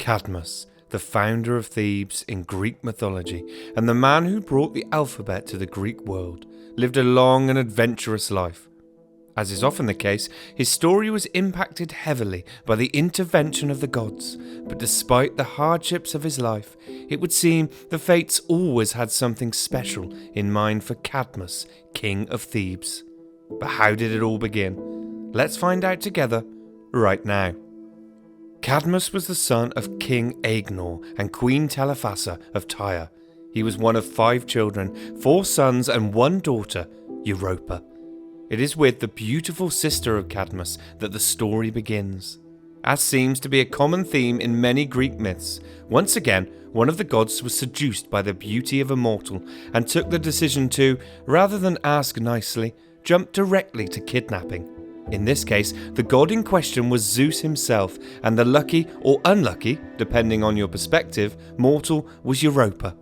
Cadmus, the founder of Thebes in Greek mythology, and the man who brought the alphabet to the Greek world, lived a long and adventurous life. As is often the case, his story was impacted heavily by the intervention of the gods, but despite the hardships of his life, it would seem the fates always had something special in mind for Cadmus, king of Thebes. But how did it all begin? Let's find out together right now. Cadmus was the son of King Agenor and Queen Telephassa of Tyre. He was one of 5 children, 4 sons and 1 daughter, Europa. It is with the beautiful sister of Cadmus that the story begins. As seems to be a common theme in many Greek myths, once again, one of the gods was seduced by the beauty of a mortal and took the decision to, rather than ask nicely, jump directly to kidnapping. In this case, the god in question was Zeus himself, and the lucky or unlucky, depending on your perspective, mortal was Europa.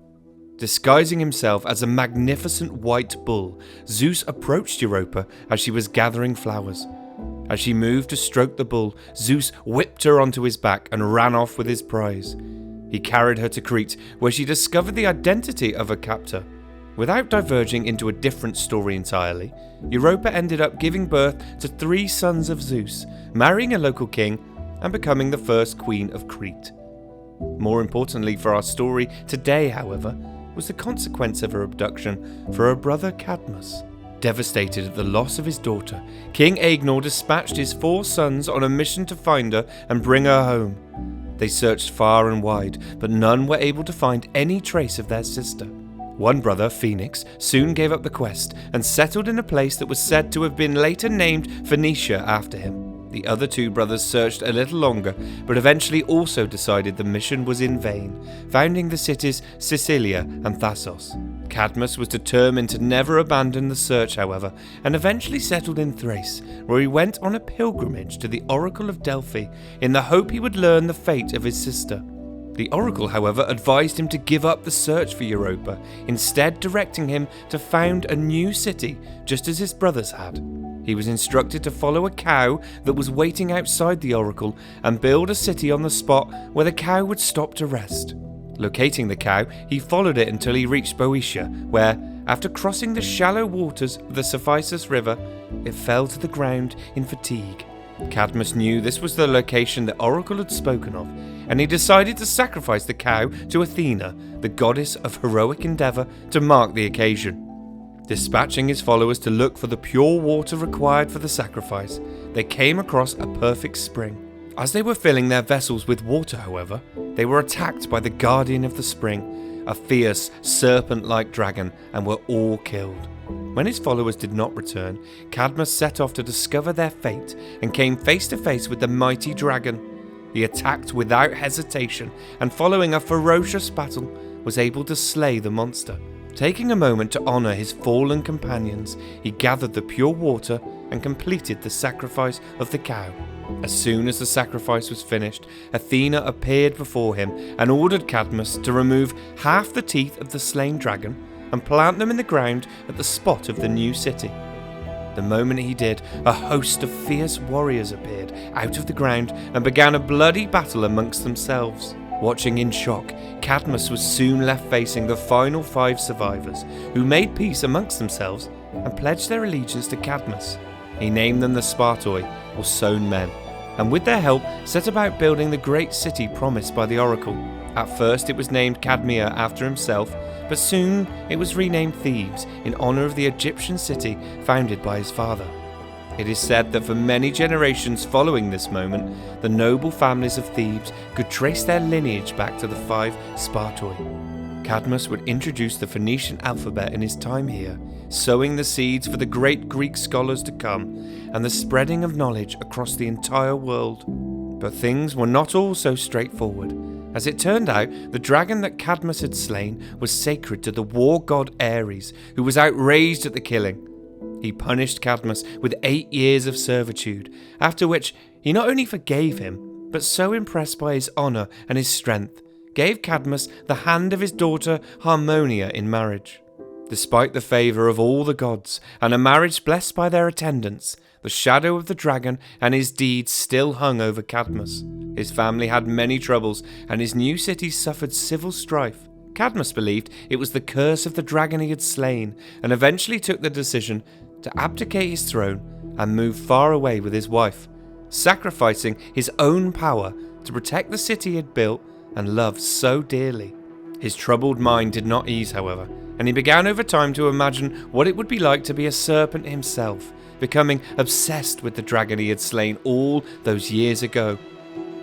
Disguising himself as a magnificent white bull, Zeus approached Europa as she was gathering flowers. As she moved to stroke the bull, Zeus whipped her onto his back and ran off with his prize. He carried her to Crete, where she discovered the identity of her captor. Without diverging into a different story entirely, Europa ended up giving birth to 3 sons of Zeus, marrying a local king and becoming the first queen of Crete. More importantly for our story today, however, was the consequence of her abduction for her brother Cadmus. Devastated at the loss of his daughter, King Agenor dispatched his 4 sons on a mission to find her and bring her home. They searched far and wide, but none were able to find any trace of their sister. One brother, Phoenix, soon gave up the quest and settled in a place that was said to have been later named Phoenicia after him. The other 2 brothers searched a little longer, but eventually also decided the mission was in vain, founding the cities Sicilia and Thasos. Cadmus was determined to never abandon the search, however, and eventually settled in Thrace, where he went on a pilgrimage to the Oracle of Delphi in the hope he would learn the fate of his sister. The oracle, however, advised him to give up the search for Europa, instead directing him to found a new city, just as his brothers had. He was instructed to follow a cow that was waiting outside the oracle and build a city on the spot where the cow would stop to rest. Locating the cow, he followed it until he reached Baucis, where, after crossing the shallow waters of the Cephissus River, it fell to the ground in fatigue. Cadmus knew this was the location the oracle had spoken of, and he decided to sacrifice the cow to Athena, the goddess of heroic endeavour, to mark the occasion. Dispatching his followers to look for the pure water required for the sacrifice, they came across a perfect spring. As they were filling their vessels with water, however, they were attacked by the guardian of the spring, a fierce, serpent-like dragon, and were all killed. When his followers did not return, Cadmus set off to discover their fate and came face to face with the mighty dragon. He attacked without hesitation and, following a ferocious battle, was able to slay the monster. Taking a moment to honour his fallen companions, he gathered the pure water and completed the sacrifice of the cow. As soon as the sacrifice was finished, Athena appeared before him and ordered Cadmus to remove half the teeth of the slain dragon and plant them in the ground at the spot of the new city. The moment he did, a host of fierce warriors appeared out of the ground and began a bloody battle amongst themselves. Watching in shock, Cadmus was soon left facing the final 5 survivors, who made peace amongst themselves and pledged their allegiance to Cadmus. He named them the Spartoi, or Sown Men, and with their help set about building the great city promised by the oracle. At first it was named Cadmea after himself, but soon it was renamed Thebes in honour of the Egyptian city founded by his father. It is said that for many generations following this moment, the noble families of Thebes could trace their lineage back to the 5 Spartoi. Cadmus would introduce the Phoenician alphabet in his time here, sowing the seeds for the great Greek scholars to come and the spreading of knowledge across the entire world. But things were not all so straightforward. As it turned out, the dragon that Cadmus had slain was sacred to the war god Ares, who was outraged at the killing. He punished Cadmus with 8 years of servitude, after which he not only forgave him, but so impressed by his honour and his strength, gave Cadmus the hand of his daughter Harmonia in marriage. Despite the favour of all the gods and a marriage blessed by their attendants, The shadow of the dragon and his deeds still hung over Cadmus. His family had many troubles, and his new city suffered civil strife. Cadmus believed it was the curse of the dragon he had slain, and eventually took the decision to abdicate his throne and move far away with his wife, sacrificing his own power to protect the city he had built and loved so dearly. His troubled mind did not ease, however, and he began over time to imagine what it would be like to be a serpent himself, becoming obsessed with the dragon he had slain all those years ago.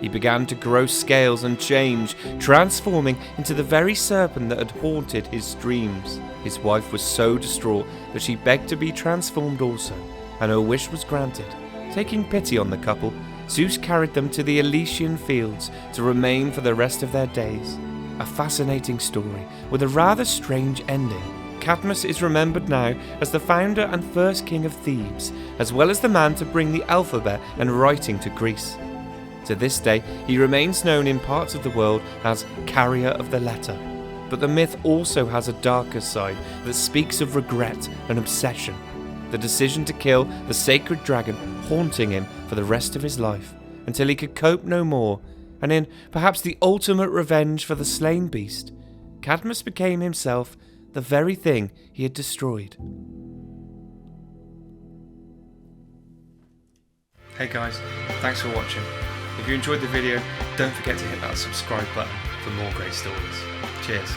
He began to grow scales and change, transforming into the very serpent that had haunted his dreams. His wife was so distraught that she begged to be transformed also, and her wish was granted. Taking pity on the couple, Zeus carried them to the Elysian fields to remain for the rest of their days. A fascinating story with a rather strange ending. Cadmus is remembered now as the founder and first king of Thebes, as well as the man to bring the alphabet and writing to Greece. To this day, he remains known in parts of the world as carrier of the letter. But the myth also has a darker side that speaks of regret and obsession. The decision to kill the sacred dragon haunting him for the rest of his life, until he could cope no more, and in perhaps the ultimate revenge for the slain beast, Cadmus became himself the very thing he had destroyed. Hey guys, thanks for watching. If you enjoyed the video, don't forget to hit that subscribe button for more great stories. Cheers.